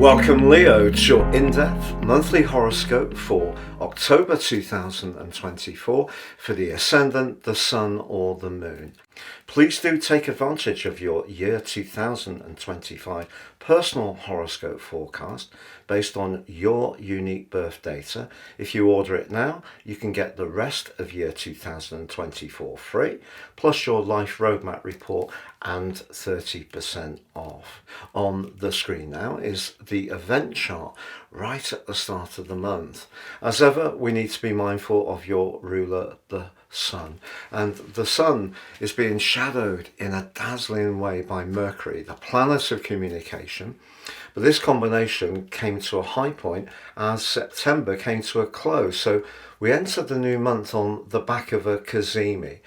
Welcome Leo to your in-depth monthly horoscope for October 2024 for the Ascendant, the Sun or the Moon. Please do take advantage of your year 2025 personal horoscope forecast based on your unique birth data. If you order it now, you can get the rest of year 2024 free, plus your life roadmap report and 30% off. On the screen now is the event chart right at the start of the month. As ever, we need to be mindful of your ruler, the Sun. And the Sun is being shadowed in a dazzling way by Mercury, the planet of communication. But this combination came to a high point as September came to a close. So we entered the new month on the back of a Kazemi.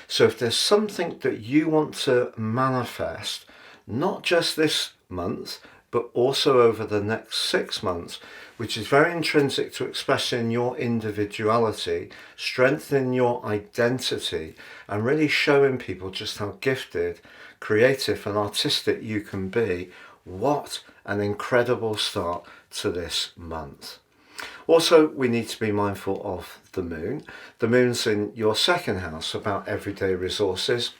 So if there's something that you want to manifest, not just this month, but also over the next 6 months, which is very intrinsic to expressing your individuality, strengthening your identity, and really showing people just how gifted, creative and artistic you can be, what an incredible start to this month. Also, we need to be mindful of the moon. The moon's in your second house, about everyday resources,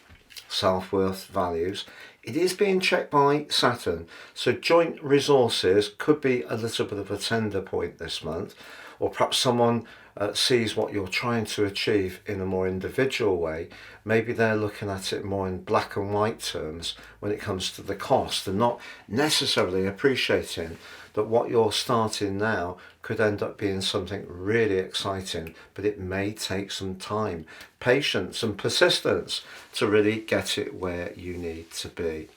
self-worth, values. It is being checked by Saturn, so joint resources could be a little bit of a tender point this month, or perhaps someone sees what you're trying to achieve in a more individual way. Maybe they're looking at it more in black and white terms when it comes to the cost, and not necessarily appreciating that what you're starting now could end up being something really exciting, but it may take some time, patience and persistence to really get it where you need to be.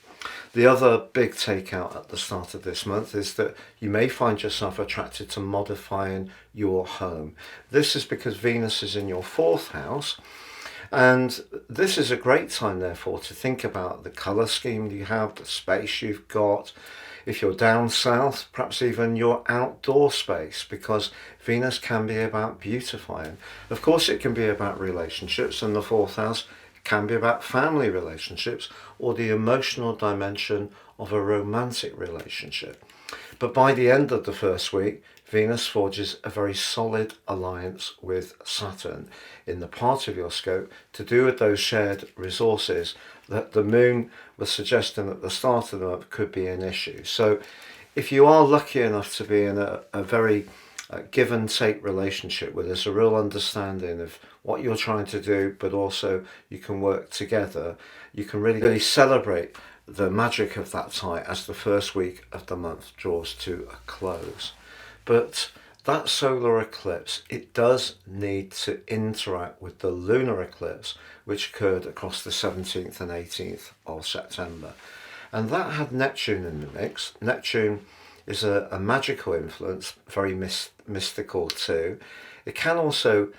The other big takeout at the start of this month is that you may find yourself attracted to modifying your home. This is because Venus is in your fourth house, and this is a great time therefore to think about the colour scheme you have, the space you've got. If you're down south, perhaps even your outdoor space, because Venus can be about beautifying. Of course, it can be about relationships, and the fourth house can be about family relationships or the emotional dimension of a romantic relationship. But by the end of the first week, Venus forges a very solid alliance with Saturn in the part of your scope to do with those shared resources that the moon was suggesting at the start of the month could be an issue. So if you are lucky enough to be in a very give and take relationship where there's a real understanding of what you're trying to do, but also you can work together, you can really celebrate the magic of that tie as the first week of the month draws to a close. But that solar eclipse, it does need to interact with the lunar eclipse, which occurred across the 17th and 18th of September. And that had Neptune in the mix. Neptune is a magical influence, very mystical too. It can also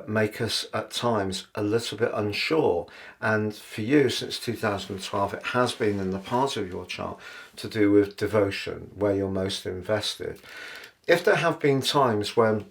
make us at times a little bit unsure, and for you since 2012 it has been in the part of your chart to do with devotion, where you're most invested. If there have been times when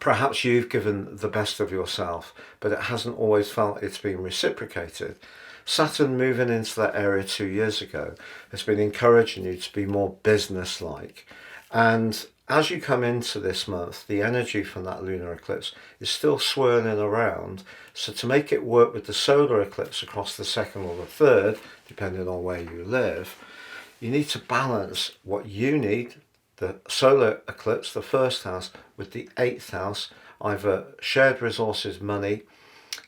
perhaps you've given the best of yourself but it hasn't always felt it's been reciprocated, Saturn moving into that area 2 years ago has been encouraging you to be more business-like. And as you come into this month, the energy from that lunar eclipse is still swirling around. So to make it work with the solar eclipse across the second or the third, depending on where you live, you need to balance what you need, the solar eclipse, the first house, with the 8th house, either shared resources, money,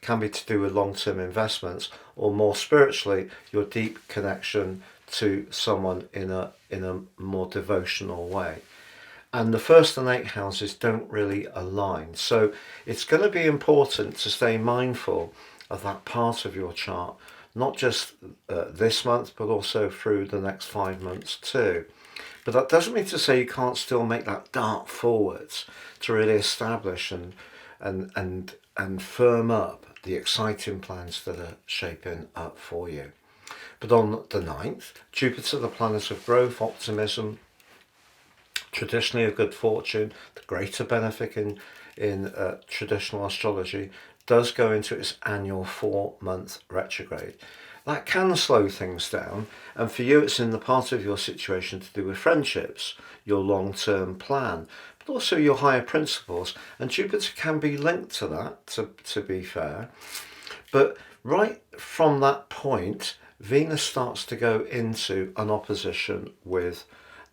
can be to do with long-term investments, or more spiritually, your deep connection to someone in a more devotional way. And the first and 8th houses don't really align. So it's going to be important to stay mindful of that part of your chart, not just this month, but also through the next 5 months too. But that doesn't mean to say you can't still make that dart forwards to really establish and firm up the exciting plans that are shaping up for you. But on the 9th, Jupiter, the planet of growth, optimism, traditionally of good fortune, the greater benefit in traditional astrology, does go into its annual 4-month retrograde. that can slow things down. And for you, it's in the part of your situation to do with friendships, your long-term plan, but also your higher principles. And Jupiter can be linked to that, to be fair. But right from that point, Venus starts to go into an opposition with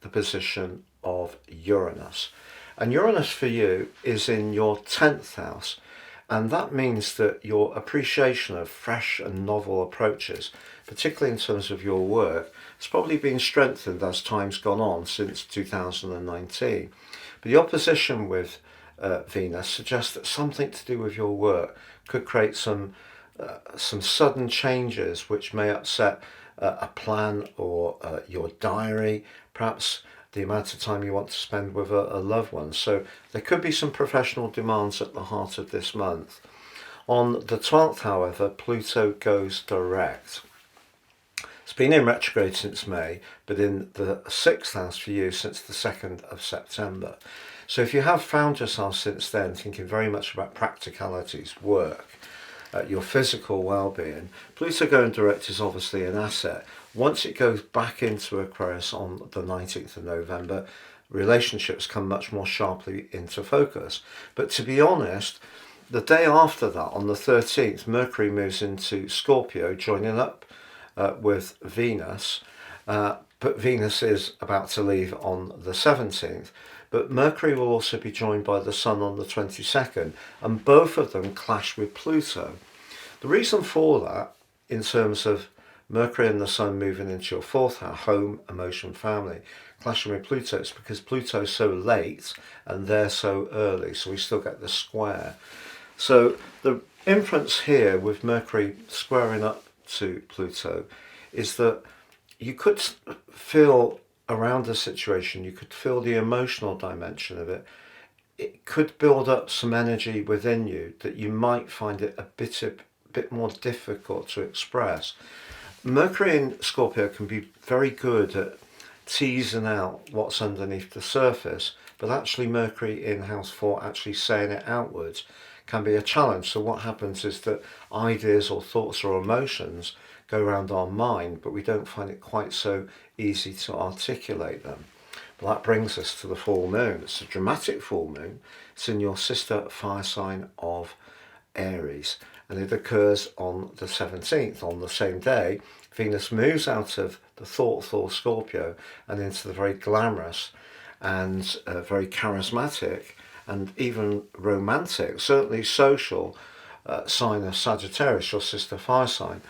the position of Uranus. And Uranus for you is in your 10th house. And that means that your appreciation of fresh and novel approaches, particularly in terms of your work, has probably been strengthened as time's gone on since 2019. But the opposition with Venus suggests that something to do with your work could create some sudden changes which may upset a plan or your diary, perhaps the amount of time you want to spend with a loved one. So there could be some professional demands at the heart of this month. On the 12th, however, Pluto goes direct. It's been in retrograde since May, but in the 6th house for you since the 2nd of September. So if you have found yourself since then thinking very much about practicalities, work, your physical well-being, Pluto going direct is obviously an asset. Once it goes back into Aquarius on the 19th of November, relationships come much more sharply into focus. But to be honest, the day after that, on the 13th, Mercury moves into Scorpio, joining up with Venus. But Venus is about to leave on the 17th. But Mercury will also be joined by the Sun on the 22nd, and both of them clash with Pluto. The reason for that, in terms of Mercury and the Sun moving into your 4th house, home, emotion, family, clashing with Pluto, it's because Pluto's so late and they're so early, so we still get the square. So the inference here with Mercury squaring up to Pluto is that you could feel around the situation, you could feel the emotional dimension of it. It could build up some energy within you that you might find it a bit more difficult to express. Mercury in Scorpio can be very good at teasing out what's underneath the surface, but actually Mercury in house 4 actually saying it outwards can be a challenge. So what happens is that ideas or thoughts or emotions go around our mind, but we don't find it quite so easy to articulate them. Well, that brings us to the full moon. It's a dramatic full moon. It's in your sister fire sign of Aries, and it occurs on the 17th. On the same day, Venus moves out of the thoughtful Scorpio and into the very glamorous and very charismatic and even romantic, certainly social sign of Sagittarius, your sister fire sign.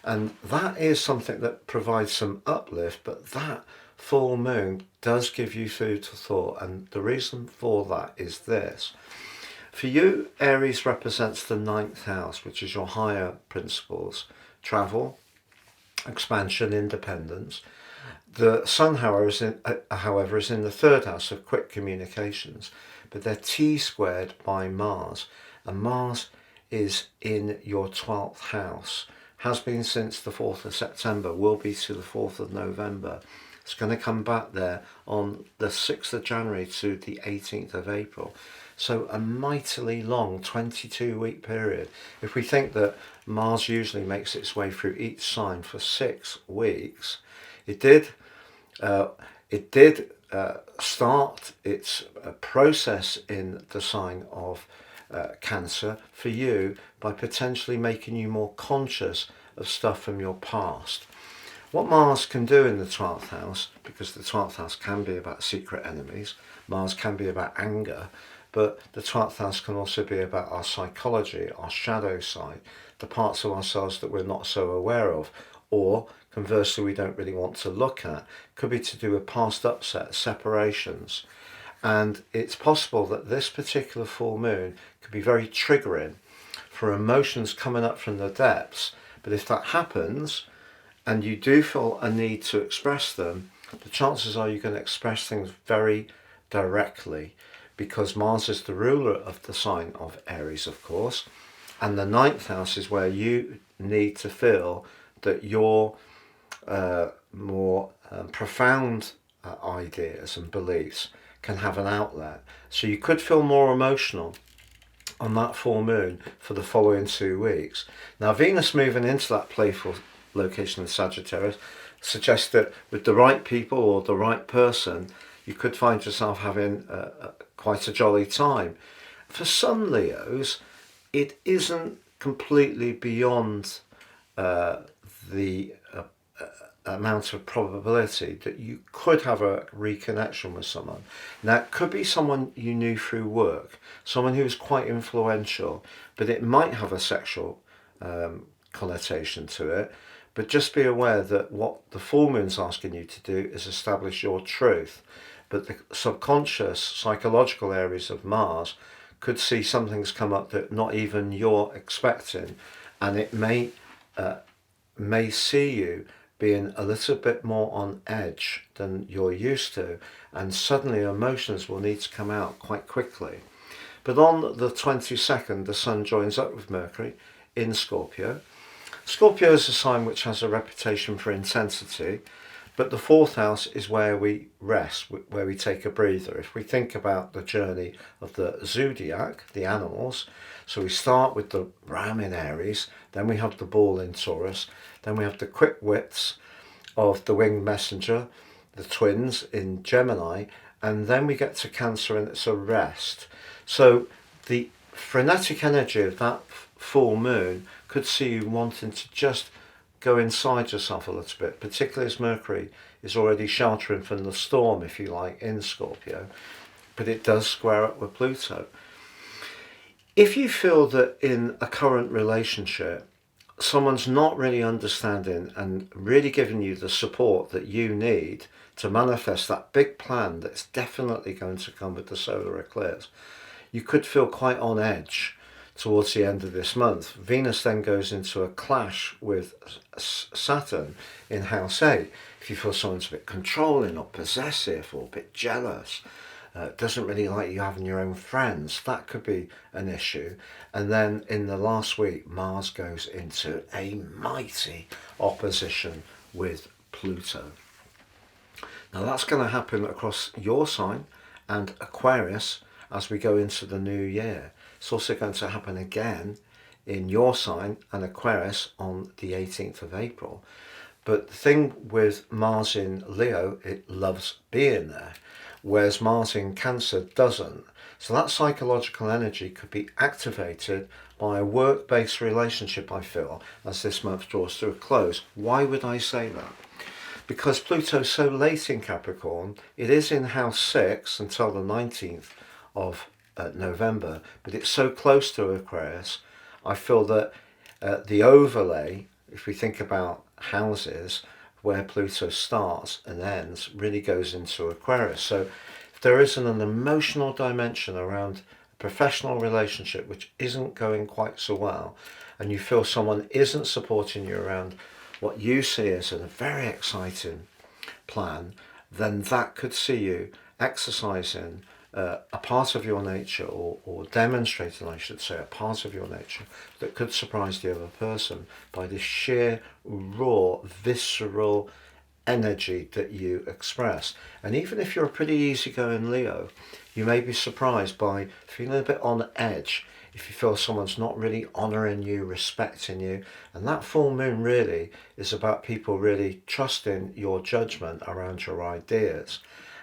And that is something that provides some uplift, but that full moon does give you food for thought. And the reason for that is this. For you, Aries represents the 9th house, which is your higher principles, travel, expansion, independence. The Sun, however, is in the 3rd house of quick communications, but they're T-squared by Mars. And Mars is in your 12th house. Has been since the 4th of September, will be to the 4th of November. It's going to come back there on the 6th of January to the 18th of April. So a mightily long 22-week period. If we think that Mars usually makes its way through each sign for 6 weeks, it did start its process in the sign of Cancer for you by potentially making you more conscious of stuff from your past. What Mars can do in the 12th house, because the 12th house can be about secret enemies, Mars can be about anger, but the 12th house can also be about our psychology, our shadow side, the parts of ourselves that we're not so aware of, or conversely we don't really want to look at. Could be to do with past upsets, separations. And it's possible that this particular full moon could be very triggering for emotions coming up from the depths. But if that happens, and you do feel a need to express them, the chances are you're going to express things very directly, because Mars is the ruler of the sign of Aries, of course, and the 9th house is where you need to feel that your more profound ideas and beliefs can have an outlet. So you could feel more emotional on that full moon for the following 2 weeks. Now Venus moving into that playful location in Sagittarius, suggests that with the right people or the right person, you could find yourself having quite a jolly time. For some Leos, it isn't completely beyond the amount of probability that you could have a reconnection with someone. Now, it could be someone you knew through work, someone who's quite influential, but it might have a sexual connotation to it. But just be aware that what the full moon's asking you to do is establish your truth. But the subconscious, psychological areas of Mars could see something's come up that not even you're expecting, and it may see you being a little bit more on edge than you're used to, and suddenly emotions will need to come out quite quickly. But on the 22nd, the Sun joins up with Mercury in Scorpio. Scorpio is a sign which has a reputation for intensity, but the fourth house is where we rest, where we take a breather. If we think about the journey of the zodiac, the animals, so we start with the ram in Aries, then we have the bull in Taurus, then we have the quick wits of the winged messenger, the twins in Gemini, and then we get to Cancer and it's a rest. So the frenetic energy of that full moon could see you wanting to just go inside yourself a little bit, particularly as Mercury is already sheltering from the storm, if you like, in Scorpio, but it does square up with Pluto. If you feel that in a current relationship, someone's not really understanding and really giving you the support that you need to manifest that big plan that's definitely going to come with the solar eclipse, you could feel quite on edge towards the end of this month. Venus then goes into a clash with Saturn in House 8. If you feel someone's a bit controlling or possessive or a bit jealous, doesn't really like you having your own friends, that could be an issue. And then in the last week, Mars goes into a mighty opposition with Pluto. Now that's going to happen across your sign and Aquarius as we go into the new year. It's also going to happen again in your sign and Aquarius on the 18th of April. But the thing with Mars in Leo, it loves being there, whereas Mars in Cancer doesn't. So that psychological energy could be activated by a work-based relationship, I feel, as this month draws to a close. Why would I say that? Because Pluto's so late in Capricorn, it is in House 6 until the 19th of November, but it's so close to Aquarius, I feel that the overlay, if we think about houses, where Pluto starts and ends, really goes into Aquarius. So if there isn't an emotional dimension around a professional relationship which isn't going quite so well, and you feel someone isn't supporting you around what you see as a very exciting plan, then that could see you exercising a part of your nature, or demonstrating, I should say, a part of your nature that could surprise the other person by the sheer, raw, visceral energy that you express. And even if you're a pretty easygoing Leo, you may be surprised by feeling a bit on edge if you feel someone's not really honouring you, respecting you. And that full moon really is about people really trusting your judgment around your ideas.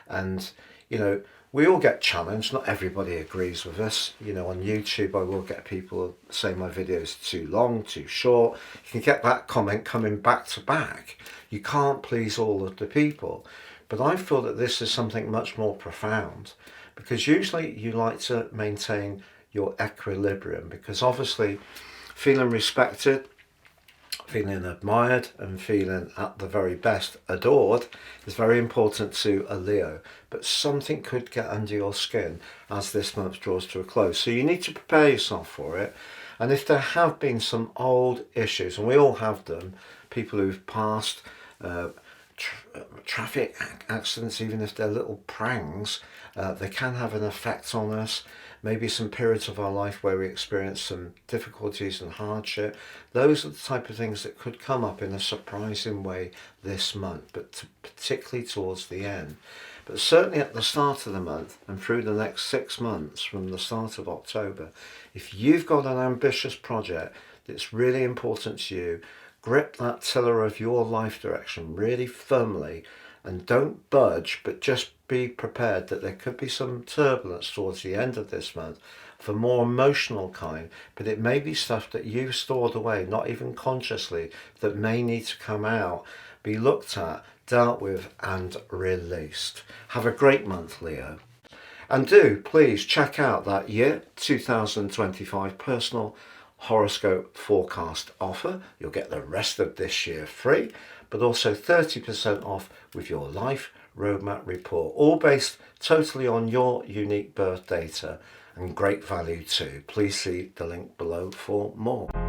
And, you know, we all get challenged. Not everybody agrees with us. You know, on YouTube, I will get people saying my videos are too long, too short. You can get that comment coming back to back. You can't please all of the people. But I feel that this is something much more profound, because usually you like to maintain your equilibrium, because obviously feeling respected, feeling admired, and feeling at the very best adored is very important to a Leo. But something could get under your skin as this month draws to a close. So you need to prepare yourself for it. And if there have been some old issues, and we all have them, people who've passed, traffic accidents, even if they're little prangs, they can have an effect on us. Maybe some periods of our life where we experience some difficulties and hardship. Those are the type of things that could come up in a surprising way this month, but particularly towards the end. But certainly at the start of the month and through the next 6 months from the start of October, if you've got an ambitious project that's really important to you, grip that tiller of your life direction really firmly and don't budge, but just be prepared that there could be some turbulence towards the end of this month for more emotional kind, but it may be stuff that you've stored away, not even consciously, that may need to come out, be looked at, dealt with and released. Have a great month, Leo. And do please check out that year 2025 personal horoscope forecast offer. You'll get the rest of this year free, but also 30% off with your life roadmap report, all based totally on your unique birth data and great value too. Please see the link below for more.